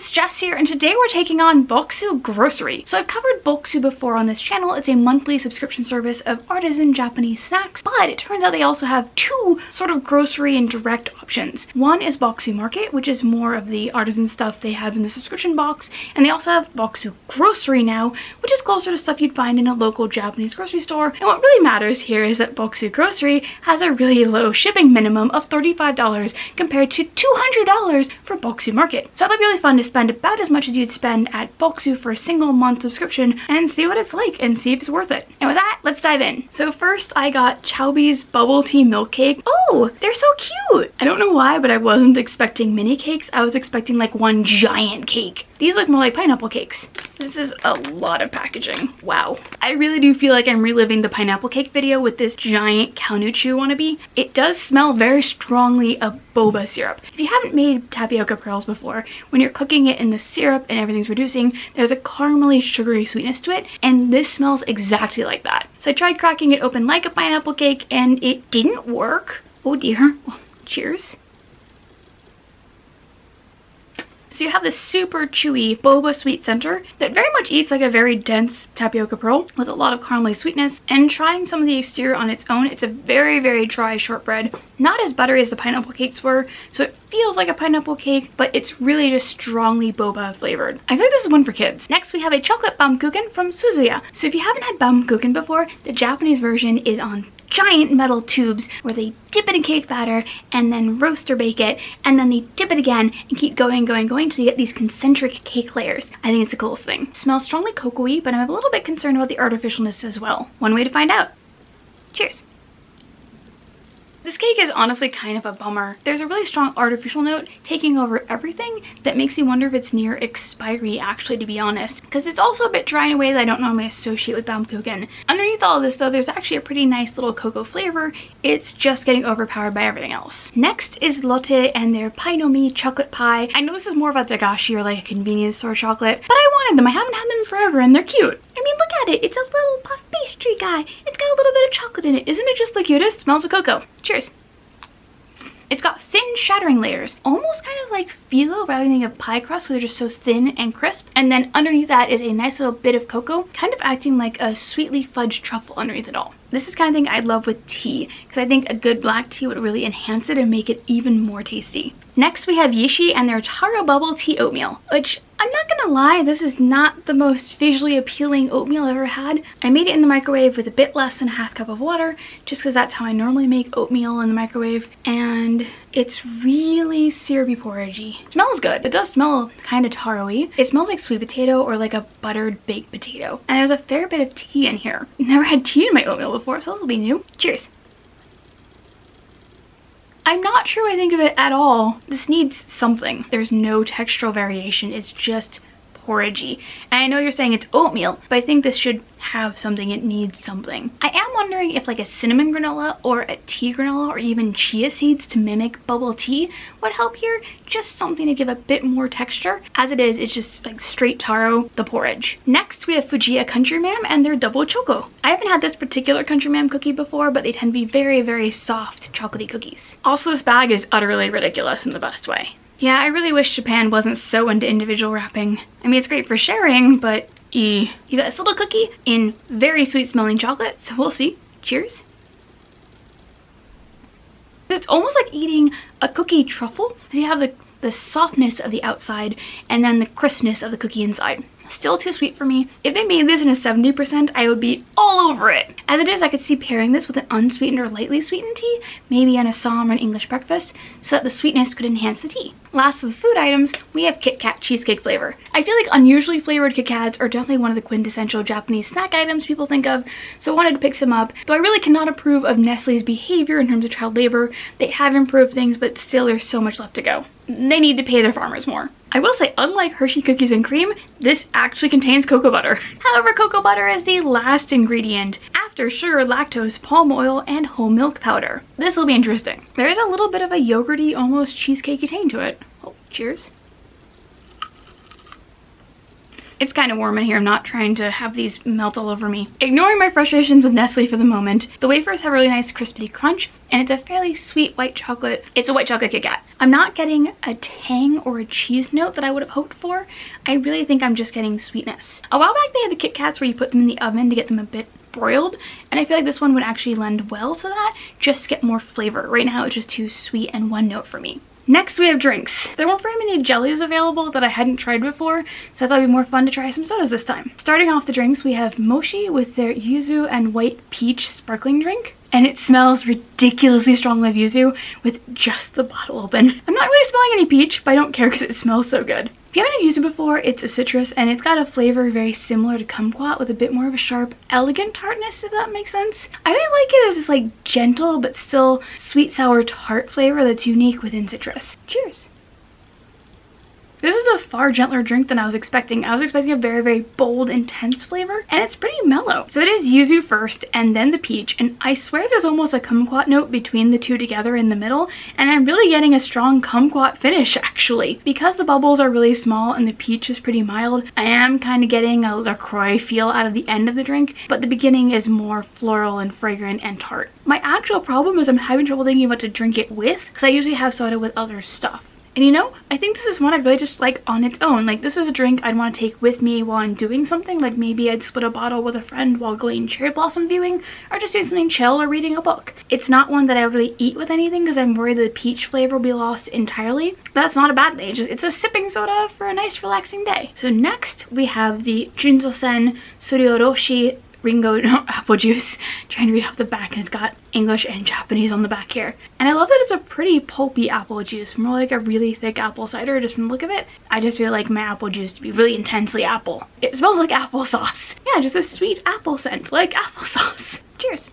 it's Jess here, and today we're taking on Bokksu Grocery. So I've covered Bokksu before on this channel. It's a monthly subscription service of artisan Japanese snacks, but it turns out they also have two sort of grocery and direct options. One is Bokksu Market, which is more of the artisan stuff they have in the subscription box, and they also have Bokksu Grocery now, which is closer to stuff you'd find in a local Japanese grocery store. And what really matters here is that Bokksu Grocery has a really low shipping minimum of $35 compared to $200 for Bokksu Market. So that'd be really fun to spend about as much as you'd spend at Bokksu for a single month subscription and see what it's like and see if it's worth it. And with that, let's dive in. So first I got Chaoby's bubble tea milk cake. Oh, they're so cute. I don't know why, but I wasn't expecting mini cakes. I was expecting like one giant cake. These look more like pineapple cakes. This is a lot of packaging. Wow. I really do feel like I'm reliving the pineapple cake video with this giant Kaunuchu wannabe. It does smell very strongly of boba syrup. If you haven't made tapioca pearls before, when you're cooking it in the syrup and everything's reducing, there's a caramely sugary sweetness to it, and this smells exactly like that. So I tried cracking it open like a pineapple cake and it didn't work. Oh dear. Well, cheers. So you have this super chewy boba sweet center that very much eats like a very dense tapioca pearl with a lot of caramely sweetness. And trying some of the exterior on its own, it's a very, very dry shortbread. Not as buttery as the pineapple cakes were, so it feels like a pineapple cake, but it's really just strongly boba flavored. I feel like this is one for kids. Next, we have a chocolate Baumkuchen from Suzuya. So if you haven't had Baumkuchen before, the Japanese version is on giant metal tubes where they dip it in cake batter and then roast or bake it, and then they dip it again and keep going until you get these concentric cake layers. I think it's the coolest thing. It smells strongly cocoa-y, but I'm a little bit concerned about the artificialness as well. One way to find out. Cheers. This cake is honestly kind of a bummer. There's a really strong artificial note taking over everything that makes you wonder if it's near expiry, actually, to be honest, because it's also a bit dry in a way that I don't normally associate with Baumkuchen. Underneath all of this though, there's actually a pretty nice little cocoa flavor. It's just getting overpowered by everything else. Next is Lotte and their Pie no Mi chocolate pie. I know this is more about dagashi or like a convenience store chocolate, but I wanted them. I haven't had them in forever and they're cute. I mean, look at it. It's a little puff pastry guy. It's got a little bit of chocolate in it. Isn't it just the cutest? Smells of cocoa. Cheers. It's got thin shattering layers, almost kind of like phyllo rather than a pie crust, so they're just so thin and crisp. And then underneath that is a nice little bit of cocoa, kind of acting like a sweetly fudged truffle underneath it all. This is the kind of thing I'd love with tea, because I think a good black tea would really enhance it and make it even more tasty. Next we have Yishi and their Taro bubble tea oatmeal, which I'm not gonna lie, this is not the most visually appealing oatmeal I've ever had. I made it in the microwave with a bit less than a half cup of water, just because that's how I normally make oatmeal in the microwave, and it's really syrupy porridgey. It smells good. It does smell kind of taro-y. It smells like sweet potato or like a buttered baked potato. And there's a fair bit of tea in here. I've never had tea in my oatmeal before, so this will be new. Cheers. I'm not sure what I think of it at all. This needs something. There's no textural variation. It's just porridgey. And I know you're saying it's oatmeal, but I think this should have something. It needs something. I am wondering if like a cinnamon granola or a tea granola or even chia seeds to mimic bubble tea would help here. Just something to give a bit more texture. As it is, it's just like straight taro, the porridge. Next, we have Fujiya Countryman and their double choco. I haven't had this particular Countryman cookie before, but they tend to be very, very soft chocolatey cookies. Also, this bag is utterly ridiculous in the best way. Yeah, I really wish Japan wasn't so into individual wrapping. I mean, it's great for sharing, but you got this little cookie in very sweet smelling chocolate, so we'll see. Cheers. It's almost like eating a cookie truffle, because you have the softness of the outside and then the crispness of the cookie inside. Still too sweet for me. If they made this in a 70%, I would be all over it. As it is, I could see pairing this with an unsweetened or lightly sweetened tea, maybe an Assam or an English breakfast, so that the sweetness could enhance the tea. Last of the food items, we have Kit Kat cheesecake flavor. I feel like unusually flavored Kit Kats are definitely one of the quintessential Japanese snack items people think of, so I wanted to pick some up. Though I really cannot approve of Nestle's behavior in terms of child labor. They have improved things, but still there's so much left to go. They need to pay their farmers more. I will say, unlike Hershey cookies and cream, this actually contains cocoa butter. However, cocoa butter is the last ingredient after sugar, lactose, palm oil, and whole milk powder. This will be interesting. There is a little bit of a yogurty, almost cheesecakey tang to it. Oh, cheers. It's kind of warm in here. I'm not trying to have these melt all over me. Ignoring my frustrations with Nestle for the moment, the wafers have a really nice crispy crunch, and it's a fairly sweet white chocolate. It's a white chocolate Kit Kat. I'm not getting a tang or a cheese note that I would have hoped for. I really think I'm just getting sweetness. A while back they had the Kit Kats where you put them in the oven to get them a bit broiled, and I feel like this one would actually lend well to that, just to get more flavor. Right now it's just too sweet and one note for me. Next we have drinks. There weren't very many jellies available that I hadn't tried before, so I thought it'd be more fun to try some sodas this time. Starting off the drinks, we have Moshi with their Yuzu and white peach sparkling drink. And it smells ridiculously strongly of yuzu with just the bottle open. I'm not really smelling any peach, but I don't care because it smells so good. If you haven't had yuzu before, it's a citrus and it's got a flavor very similar to kumquat with a bit more of a sharp, elegant tartness, if that makes sense. I really like it as this like gentle but still sweet sour tart flavor that's unique within citrus. Cheers! This is a far gentler drink than I was expecting. I was expecting a very, very bold, intense flavor, and it's pretty mellow. So it is yuzu first, and then the peach, and I swear there's almost a kumquat note between the two together in the middle, and I'm really getting a strong kumquat finish, actually. Because the bubbles are really small and the peach is pretty mild, I am kind of getting a LaCroix feel out of the end of the drink, but the beginning is more floral and fragrant and tart. My actual problem is I'm having trouble thinking what to drink it with, because I usually have soda with other stuff. And you know, I think this is one I really just like on its own. Like, this is a drink I'd want to take with me while I'm doing something. Like, maybe I'd split a bottle with a friend while going cherry blossom viewing, or just doing something chill or reading a book. It's not one that I would really eat with anything because I'm worried the peach flavor will be lost entirely. But that's not a bad thing. It's a sipping soda for a nice relaxing day. So next we have the Junzo-sen Surioroshi Ringo apple juice. Trying to read off the back, and it's got English and Japanese on the back here. And I love that it's a pretty pulpy apple juice, more like a really thick apple cider just from the look of it. I just really like my apple juice to be really intensely apple. It smells like applesauce. Yeah, just a sweet apple scent, like applesauce. Cheers.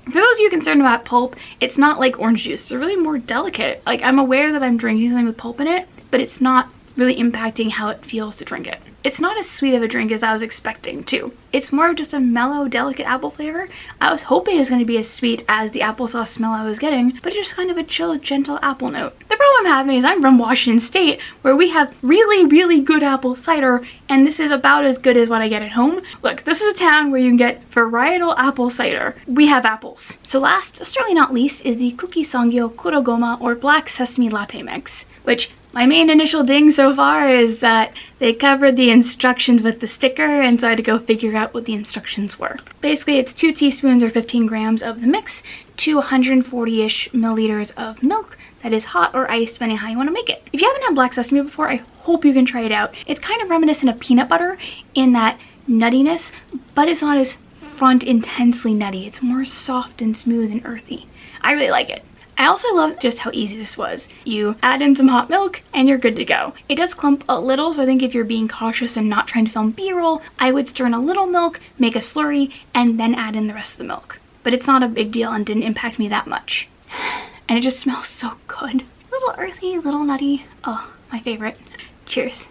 For those of you concerned about pulp, it's not like orange juice. It's really more delicate. Like, I'm aware that I'm drinking something with pulp in it, but it's not really impacting how it feels to drink it. It's not as sweet of a drink as I was expecting too. It's more of just a mellow, delicate apple flavor. I was hoping it was going to be as sweet as the applesauce smell I was getting, but it's just kind of a chill, gentle apple note. The problem I'm having is I'm from Washington State, where we have really, really good apple cider, and this is about as good as what I get at home. Look, this is a town where you can get varietal apple cider. We have apples. So last, certainly not least, is the Kuki Sangyo Kurogoma or Black Sesame Latte Mix, which my main initial ding so far is that they covered the instructions with the sticker, and so I had to go figure out what the instructions were. Basically, it's 2 teaspoons or 15 grams of the mix, 240-ish milliliters of milk that is hot or iced, depending on how you want to make it. If you haven't had black sesame before, I hope you can try it out. It's kind of reminiscent of peanut butter in that nuttiness, but it's not as front intensely nutty. It's more soft and smooth and earthy. I really like it. I also love just how easy this was. You add in some hot milk and you're good to go. It does clump a little, so I think if you're being cautious and not trying to film B-roll, I would stir in a little milk, make a slurry, and then add in the rest of the milk. But it's not a big deal and didn't impact me that much. And it just smells so good. A little earthy, a little nutty. Oh, my favorite. Cheers.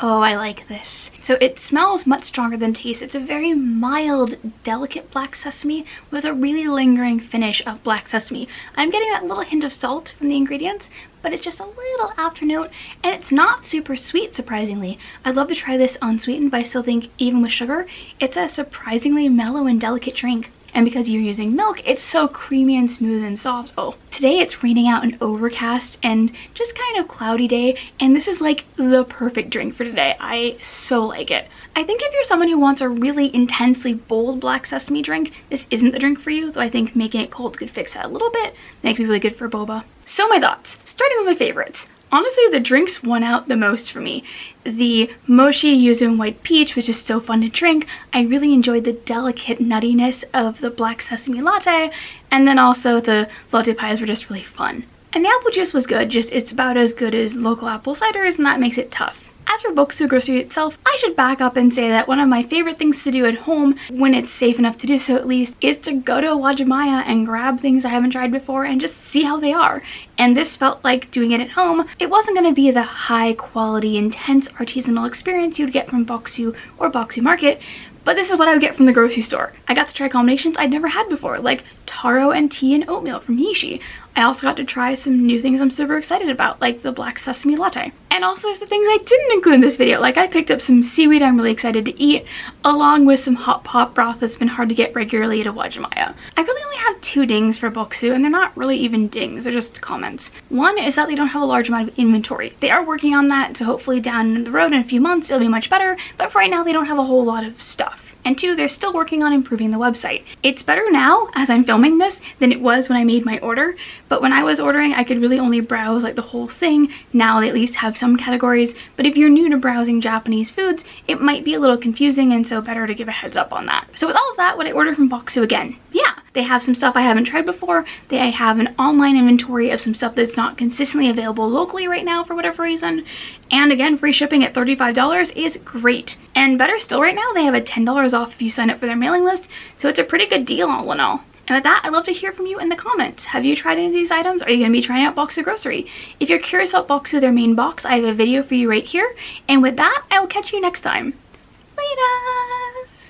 Oh, I like this. So it smells much stronger than tastes. It's a very mild, delicate black sesame with a really lingering finish of black sesame. I'm getting that little hint of salt from the ingredients, but it's just a little afternote, and it's not super sweet, surprisingly. I'd love to try this unsweetened, but I still think even with sugar, it's a surprisingly mellow and delicate drink. And because you're using milk, it's so creamy and smooth and soft. Oh, today it's raining out and overcast and just kind of cloudy day, and this is like the perfect drink for today. I so like it. I think if you're someone who wants a really intensely bold black sesame drink, this isn't the drink for you, though I think making it cold could fix that a little bit. That could be really good for boba. So my thoughts, starting with my favorites. Honestly, the drinks won out the most for me. The Moshi Yuzu and White Peach was just so fun to drink. I really enjoyed the delicate nuttiness of the Black Sesame Latte, and then also the Lotte Pies were just really fun. And the apple juice was good, just it's about as good as local apple ciders, and that makes it tough. As for Bokksu grocery itself, I should back up and say that one of my favorite things to do at home, when it's safe enough to do so at least, is to go to Wajimaya and grab things I haven't tried before and just see how they are. And this felt like doing it at home. It wasn't going to be the high quality, intense artisanal experience you'd get from Bokksu or Bokksu Market, but this is what I would get from the grocery store. I got to try combinations I'd never had before, like taro and tea and oatmeal from Yishi. I also got to try some new things I'm super excited about, like the black sesame latte. And also there's the things I didn't include in this video, like I picked up some seaweed I'm really excited to eat, along with some hot pot broth that's been hard to get regularly at Wajimaya. I really only have 2 dings for Bokksu, and they're not really even dings, they're just comments. One is that they don't have a large amount of inventory. They are working on that, so hopefully down the road in a few months it'll be much better, but for right now they don't have a whole lot of stuff. And 2, they're still working on improving the website. It's better now, as I'm filming this, than it was when I made my order, but when I was ordering, I could really only browse like the whole thing. Now they at least have some categories, but if you're new to browsing Japanese foods, it might be a little confusing, and so better to give a heads up on that. So with all of that, what I ordered from Bokksu again? Yeah, they have some stuff I haven't tried before. They have an online inventory of some stuff that's not consistently available locally right now for whatever reason. And again, free shipping at $35 is great. And better still, right now they have a $10 off if you sign up for their mailing list, so it's a pretty good deal all in all. And with that, I'd love to hear from you in the comments. Have you tried any of these items? Are you going to be trying out Bokksu Grocery? If you're curious about Bokksu, their main box, I have a video for you right here. And with that, I will catch you next time. Later!